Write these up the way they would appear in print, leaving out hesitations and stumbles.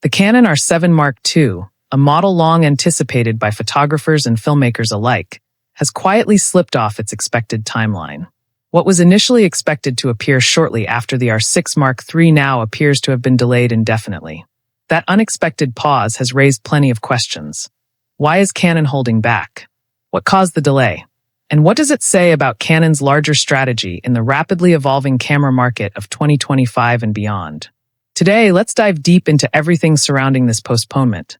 The Canon R7 Mark II, a model long anticipated by photographers and filmmakers alike, has quietly slipped off its expected timeline. What was initially expected to appear shortly after the R6 Mark III now appears to have been delayed indefinitely. That unexpected pause has raised plenty of questions. Why is Canon holding back? What caused the delay? And what does it say about Canon's larger strategy in the rapidly evolving camera market of 2025 and beyond? Today, let's dive deep into everything surrounding this postponement.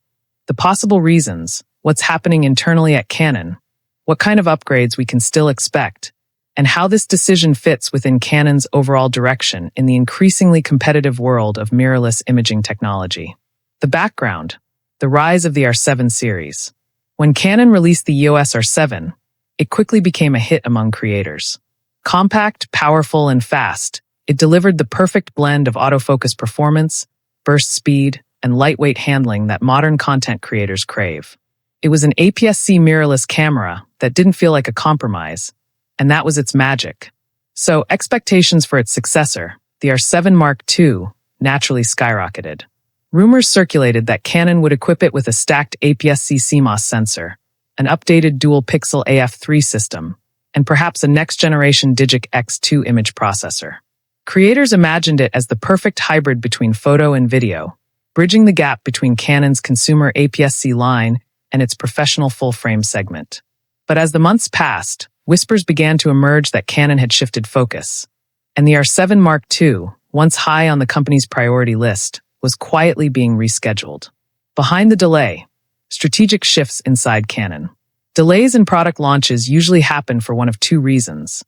The possible reasons, what's happening internally at Canon, what kind of upgrades we can still expect, and how this decision fits within Canon's overall direction in the increasingly competitive world of mirrorless imaging technology. The background, the rise of the R7 series. When Canon released the EOS R7, it quickly became a hit among creators. Compact, powerful, and fast, it delivered the perfect blend of autofocus performance, burst speed, and lightweight handling that modern content creators crave. It was an APS-C mirrorless camera that didn't feel like a compromise, and that was its magic. So expectations for its successor, the R7 Mark II, naturally skyrocketed. Rumors circulated that Canon would equip it with a stacked APS-C CMOS sensor, an updated dual-pixel AF3 system, and perhaps a next-generation Digic X2 image processor. Creators imagined it as the perfect hybrid between photo and video, bridging the gap between Canon's consumer APS-C line and its professional full-frame segment. But as the months passed, whispers began to emerge that Canon had shifted focus, and the R7 Mark II, once high on the company's priority list, was quietly being rescheduled. Behind the delay, strategic shifts inside Canon. Delays in product launches usually happen for one of two reasons.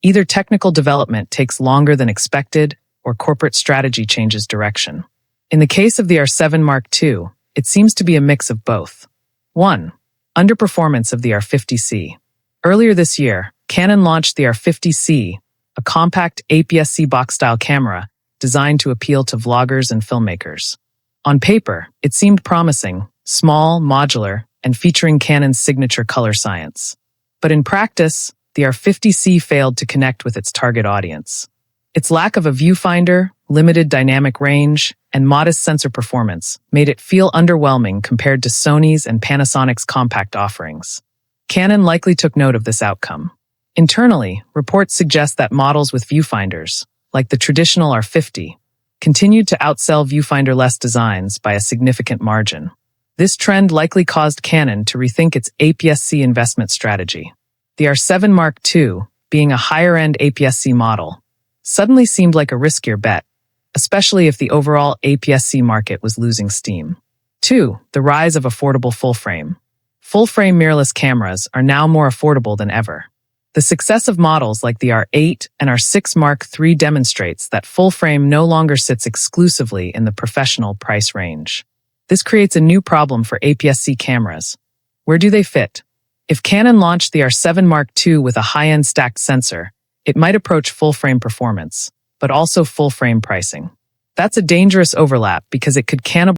Either technical development takes longer than expected, or corporate strategy changes direction. In the case of the R7 Mark II, it seems to be a mix of both. 1. Underperformance of the R50C. Earlier this year, Canon launched the R50C, a compact APS-C box-style camera designed to appeal to vloggers and filmmakers. On paper, it seemed promising, small, modular, and featuring Canon's signature color science. But in practice, the R50C failed to connect with its target audience. Its lack of a viewfinder, limited dynamic range, and modest sensor performance made it feel underwhelming compared to Sony's and Panasonic's compact offerings. Canon likely took note of this outcome. Internally, reports suggest that models with viewfinders, like the traditional R50, continued to outsell viewfinder-less designs by a significant margin. This trend likely caused Canon to rethink its APS-C investment strategy. The R7 Mark II, being a higher-end APS-C model, suddenly seemed like a riskier bet, especially if the overall APS-C market was losing steam. 2. The rise of affordable full-frame. Full-frame mirrorless cameras are now more affordable than ever. The success of models like the R8 and R6 Mark III demonstrates that full-frame no longer sits exclusively in the professional price range. This creates a new problem for APS-C cameras. Where do they fit? If Canon launched the R7 Mark II with a high-end stacked sensor, it might approach full-frame performance, but also full-frame pricing. That's a dangerous overlap because it could cannibalize